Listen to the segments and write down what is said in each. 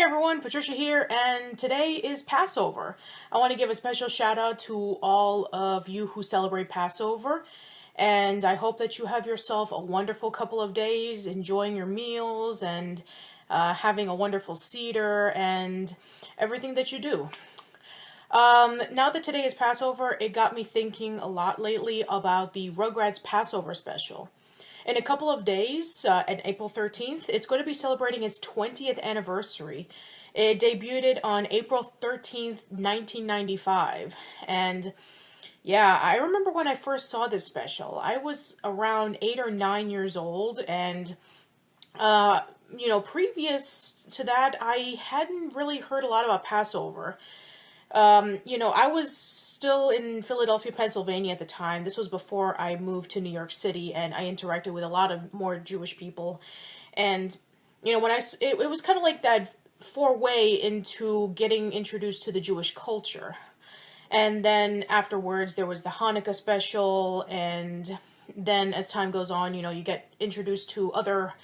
Hey everyone, Patricia here, and today is Passover. I want to give a special shout out to all of you who celebrate Passover, and I hope that you have yourself a wonderful couple of days enjoying your meals and having a wonderful Seder and everything that you do. Now that today is Passover, it got me thinking a lot lately about the Rugrats Passover special. In a couple of days, on April 13th, it's going to be celebrating its 20th anniversary. It debuted on April 13th, 1995. And yeah, I remember when I first saw this special. I was around 8 or 9 years old, and previous to that, I hadn't really heard a lot about Passover. I was still in Philadelphia, Pennsylvania at the time. This was before I moved to New York City, and I interacted with a lot of more Jewish people. And, it was kind of like that foray into getting introduced to the Jewish culture. And then afterwards, there was the Hanukkah special, and then as time goes on, you get introduced to other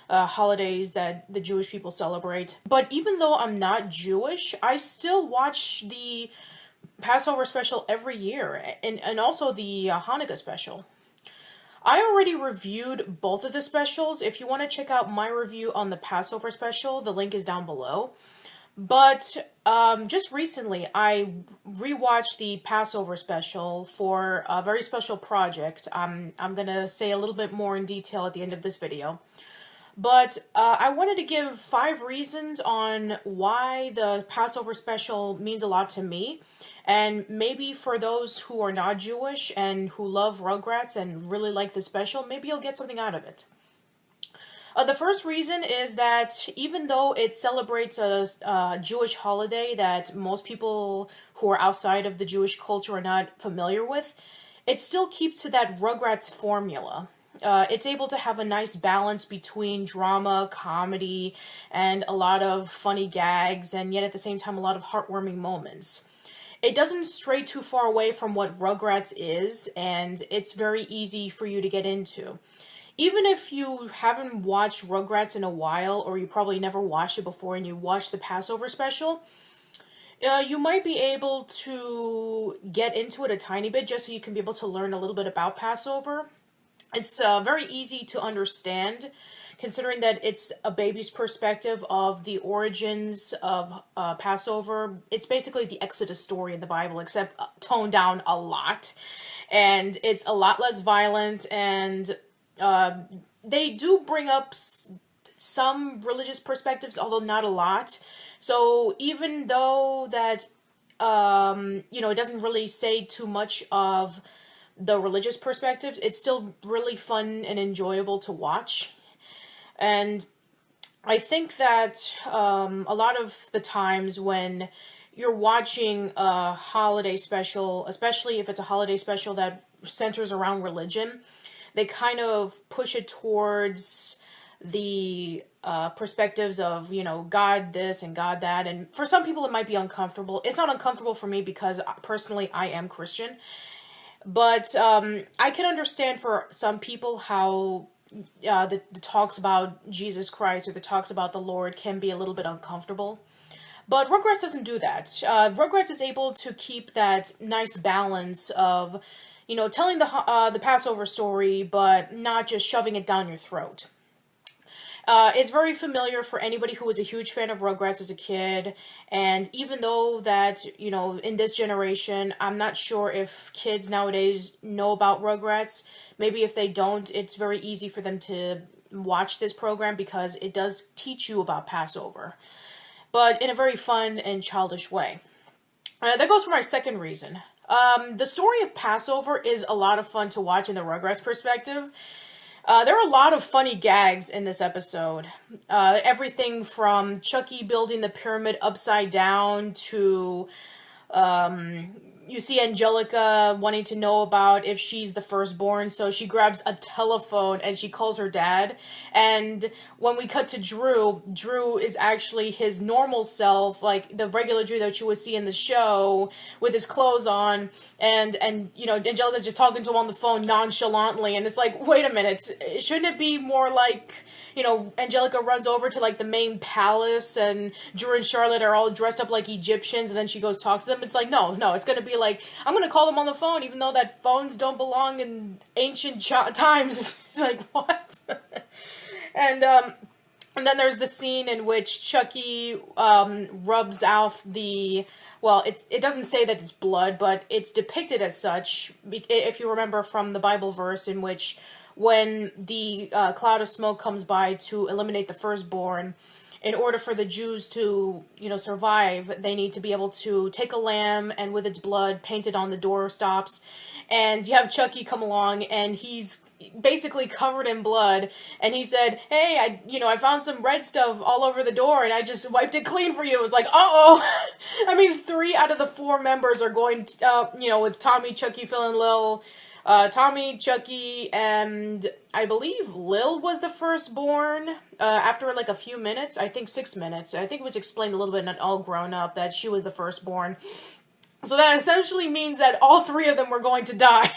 holidays that the Jewish people celebrate. But even though I'm not Jewish, I still watch the Passover special every year, and also the Hanukkah special. I already reviewed both of the specials. If you want to check out my review on the Passover special, the link is down below. But just recently, I rewatched the Passover special for a very special project. I'm going to say a little bit more in detail at the end of this video. But I wanted to give 5 reasons on why the Passover special means a lot to me. And maybe for those who are not Jewish and who love Rugrats and really like the special, maybe you'll get something out of it. The first reason is that even though it celebrates a Jewish holiday that most people who are outside of the Jewish culture are not familiar with, it still keeps to that Rugrats formula. It's able to have a nice balance between drama, comedy, and a lot of funny gags, and yet at the same time a lot of heartwarming moments. It doesn't stray too far away from what Rugrats is, and it's very easy for you to get into. Even if you haven't watched Rugrats in a while, or you probably never watched it before and you watch the Passover special, you might be able to get into it a tiny bit just so you can be able to learn a little bit about Passover. It's very easy to understand, considering that it's a baby's perspective of the origins of Passover. It's basically the Exodus story in the Bible, except toned down a lot. And it's a lot less violent, and they do bring up some religious perspectives, although not a lot. So even though that, it doesn't really say too much of the religious perspectives, it's still really fun and enjoyable to watch. And I think that a lot of the times when you're watching a holiday special, especially if it's a holiday special that centers around religion, they kind of push it towards the perspectives of, God this and God that. And for some people it might be uncomfortable. It's not uncomfortable for me because personally I am Christian. But I can understand for some people how the talks about Jesus Christ or the talks about the Lord can be a little bit uncomfortable. But Rugrats doesn't do that. Rugrats is able to keep that nice balance of, telling the Passover story, but not just shoving it down your throat. It's very familiar for anybody who was a huge fan of Rugrats as a kid, and even though that, in this generation, I'm not sure if kids nowadays know about Rugrats. Maybe if they don't, it's very easy for them to watch this program because it does teach you about Passover, but in a very fun and childish way. That goes for my second reason. The story of Passover is a lot of fun to watch in the Rugrats perspective. There are a lot of funny gags in this episode. Everything from Chucky building the pyramid upside down to, you see Angelica wanting to know about if she's the firstborn, so she grabs a telephone and she calls her dad. And when we cut to Drew is actually his normal self, like the regular Drew that you would see in the show, with his clothes on, and Angelica's just talking to him on the phone nonchalantly, and it's like, wait a minute, shouldn't it be more like, Angelica runs over to, like, the main palace, and Drew and Charlotte are all dressed up like Egyptians, and then she goes talks to them? It's like, no, it's gonna be like, I'm gonna call them on the phone, even though that phones don't belong in ancient times. It's like, what? And then there's the scene in which Chucky rubs off the... Well, it doesn't say that it's blood, but it's depicted as such, if you remember from the Bible verse in which when the cloud of smoke comes by to eliminate the firstborn, in order for the Jews to, survive, they need to be able to take a lamb and with its blood paint it on the doorstops. And you have Chucky come along, and he's basically covered in blood, and he said, hey, I found some red stuff all over the door, and I just wiped it clean for you. It's like, uh-oh! That means 3 out of the 4 members are going, with Tommy, Chucky, Phil, and Lil. Tommy, Chucky, and I believe Lil was the firstborn, after like a few minutes, I think 6 minutes. I think it was explained a little bit in All Grown Up that she was the firstborn. So that essentially means that all 3 of them were going to die.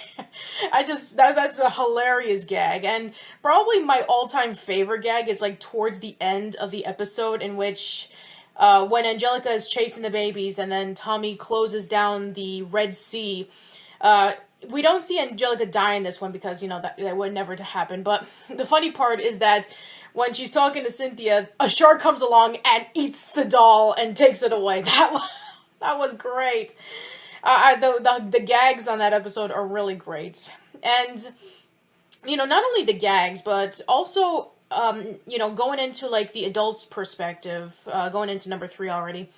That's a hilarious gag. And probably my all-time favorite gag is like towards the end of the episode, in which when Angelica is chasing the babies and then Tommy closes down the Red Sea. We don't see Angelica die in this one because, that would never happen. But the funny part is that when she's talking to Cynthia, a shark comes along and eats the doll and takes it away. That was great. The gags on that episode are really great. And, not only the gags, but also, going into, like, the adult's perspective, going into number 3 already.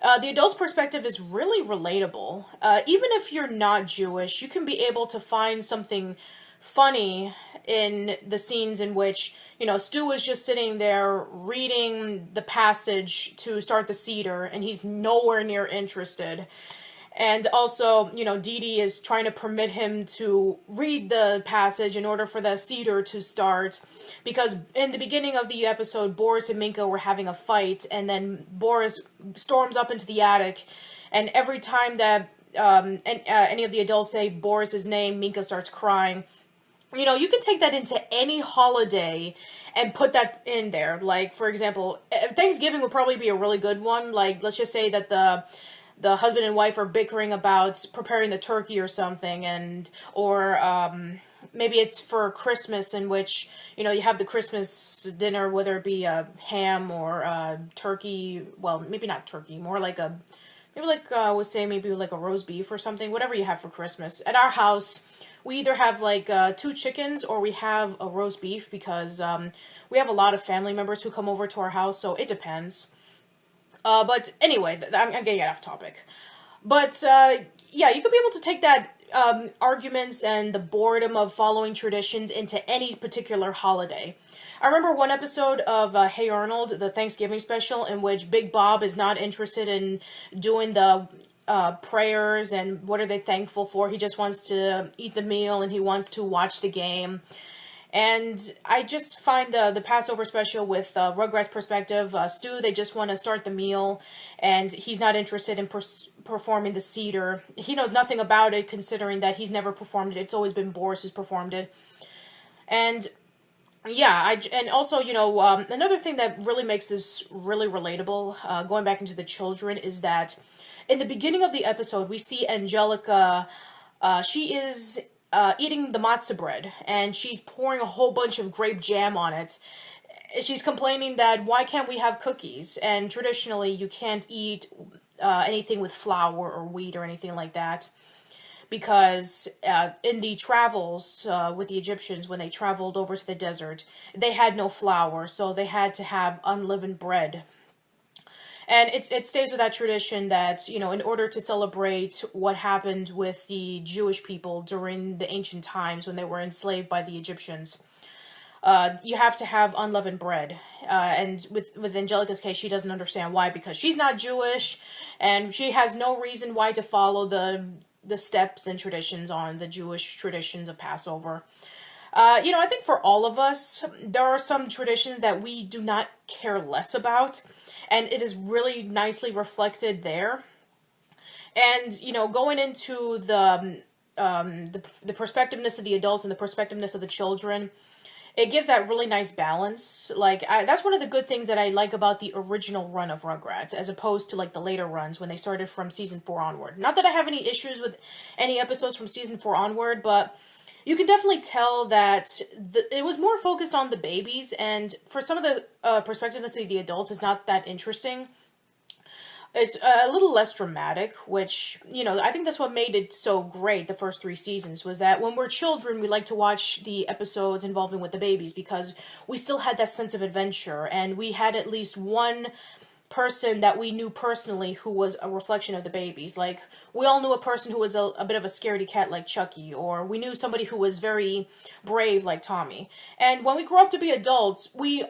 The adult's perspective is really relatable. Even if you're not Jewish, you can be able to find something funny in the scenes in which, Stu is just sitting there reading the passage to start the Seder, and he's nowhere near interested. And also, Dee Dee is trying to permit him to read the passage in order for the Seder to start. Because in the beginning of the episode, Boris and Minka were having a fight, and then Boris storms up into the attic, and every time that any of the adults say Boris's name, Minka starts crying. You can take that into any holiday and put that in there. Like, for example, Thanksgiving would probably be a really good one. Like, let's just say that the husband and wife are bickering about preparing the turkey or something, or maybe it's for Christmas, in which, you have the Christmas dinner, whether it be a ham or turkey, well, maybe not turkey, more like I would say maybe like a roast beef or something, whatever you have for Christmas. At our house, we either have like 2 chickens or we have a roast beef, because we have a lot of family members who come over to our house, so it depends. But anyway, I'm getting off topic. But, yeah, you could be able to take that arguments and the boredom of following traditions into any particular holiday. I remember one episode of Hey Arnold, the Thanksgiving special, in which Big Bob is not interested in doing the prayers and what are they thankful for. He just wants to eat the meal and he wants to watch the game. And I just find the Passover special with Rugrats perspective, Stu, they just want to start the meal, and he's not interested in performing the Seder. He knows nothing about it, considering that he's never performed it. It's always been Boris who's performed it. And yeah, and also, another thing that really makes this really relatable, going back into the children, is that in the beginning of the episode, we see Angelica, she is eating the matzah bread, and she's pouring a whole bunch of grape jam on it. She's complaining that, why can't we have cookies? And traditionally, you can't eat anything with flour or wheat or anything like that, because in the travels with the Egyptians, when they traveled over to the desert, they had no flour, so they had to have unleavened bread. And it stays with that tradition that, in order to celebrate what happened with the Jewish people during the ancient times when they were enslaved by the Egyptians, you have to have unleavened bread. And with Angelica's case, she doesn't understand why, because she's not Jewish, and she has no reason why to follow the the steps and traditions on the Jewish traditions of Passover. I think for all of us, there are some traditions that we do not care less about, and it is really nicely reflected there. And going into the perspectiveness of the adults and the perspectiveness of the children, it gives that really nice balance. Like, that's one of the good things that I like about the original run of Rugrats, as opposed to like the later runs when they started from season 4 onward. Not that I have any issues with any episodes from season 4 onward, but you can definitely tell that it was more focused on the babies, and for some of the perspectiveness of the adults is not that interesting. It's a little less dramatic, which, I think that's what made it so great, the first 3 seasons, was that when we're children, we like to watch the episodes involving with the babies, because we still had that sense of adventure, and we had at least one person that we knew personally who was a reflection of the babies. Like, we all knew a person who was a bit of a scaredy cat like Chucky, or we knew somebody who was very brave like Tommy. And when we grow up to be adults, we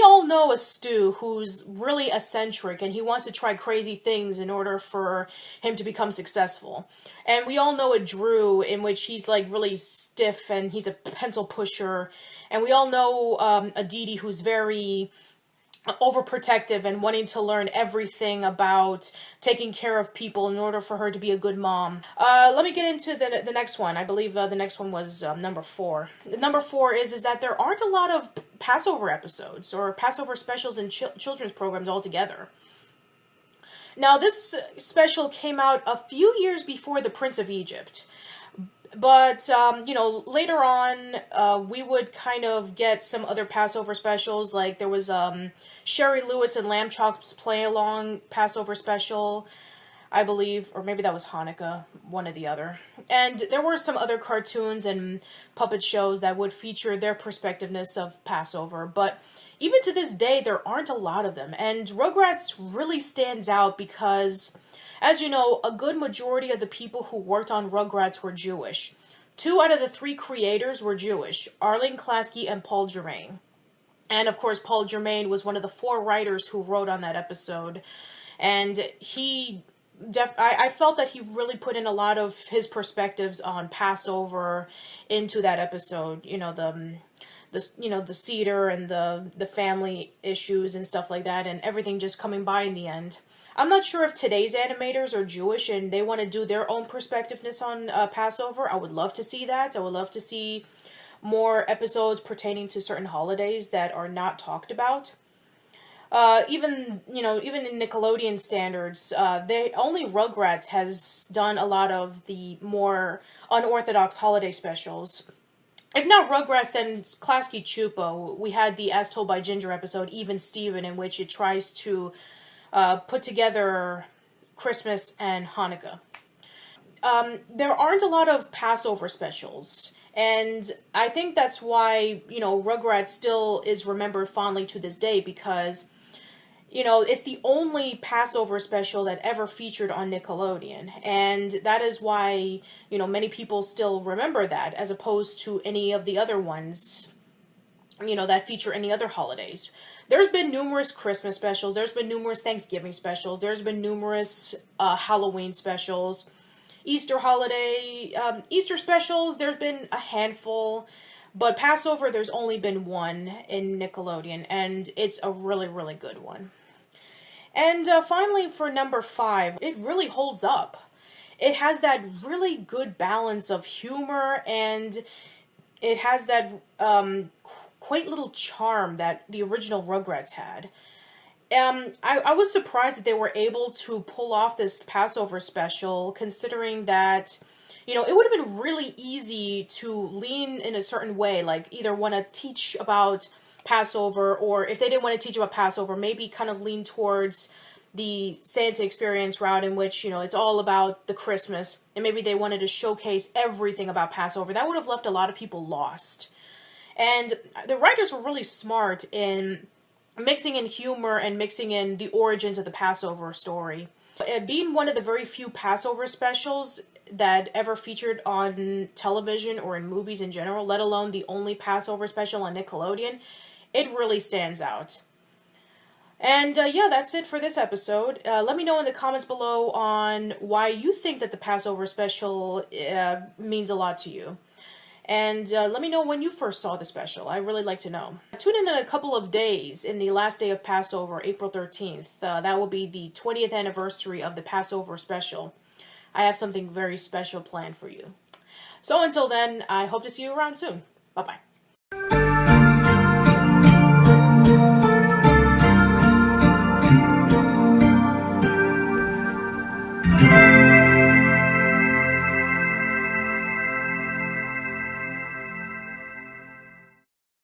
all know a Stu who's really eccentric and he wants to try crazy things in order for him to become successful. And we all know a Drew in which he's like really stiff and he's a pencil pusher. And we all know a Dee Dee who's very overprotective and wanting to learn everything about taking care of people in order for her to be a good mom. Let me get into the next one. I believe the next one was number 4. Number 4 is that there aren't a lot of Passover episodes or Passover specials in children's programs altogether. Now, this special came out a few years before The Prince of Egypt. But, later on, we would kind of get some other Passover specials. Like, there was Sherry Lewis and Lamb Chop's Play-Along Passover special, I believe. Or maybe that was Hanukkah, one or the other. And there were some other cartoons and puppet shows that would feature their perspectiveness of Passover. But even to this day, there aren't a lot of them. And Rugrats really stands out because, as you know, a good majority of the people who worked on Rugrats were Jewish. 2 out of the 3 creators were Jewish, Arlene Klasky and Paul Germain. And of course, Paul Germain was one of the 4 writers who wrote on that episode. And I felt that he really put in a lot of his perspectives on Passover into that episode. The cedar and the family issues and stuff like that, and everything just coming by in the end. I'm not sure if today's animators are Jewish and they want to do their own perspectiveness on Passover. I would love to see that. I would love to see more episodes pertaining to certain holidays that are not talked about. Even in Nickelodeon standards, only Rugrats has done a lot of the more unorthodox holiday specials. If not Rugrats, then Klasky Chupo. We had the As Told by Ginger episode, Even Steven, in which it tries to put together Christmas and Hanukkah. There aren't a lot of Passover specials, and I think that's why, Rugrats still is remembered fondly to this day, because, it's the only Passover special that ever featured on Nickelodeon, and that is why, many people still remember that, as opposed to any of the other ones, that feature any other holidays. There's been numerous Christmas specials, there's been numerous Thanksgiving specials, there's been numerous Halloween specials, Easter holiday, Easter specials, there's been a handful, but Passover, there's only been one in Nickelodeon, and it's a really, really good one. And finally, for number 5, it really holds up. It has that really good balance of humor, and it has that quaint little charm that the original Rugrats had. I was surprised that they were able to pull off this Passover special, considering that, it would have been really easy to lean in a certain way, like either want to teach about Passover, or if they didn't want to teach about Passover, maybe kind of lean towards the Santa experience route, in which, it's all about the Christmas, and maybe they wanted to showcase everything about Passover. That would have left a lot of people lost. And the writers were really smart in mixing in humor and mixing in the origins of the Passover story. Being one of the very few Passover specials that ever featured on television or in movies in general, let alone the only Passover special on Nickelodeon, it really stands out. And yeah, that's it for this episode. Let me know in the comments below on why you think that the Passover special means a lot to you. And let me know when you first saw the special. I really like to know. Tune in a couple of days in the last day of Passover, April 13th. That will be the 20th anniversary of the Passover special. I have something very special planned for you. So until then, I hope to see you around soon. Bye-bye.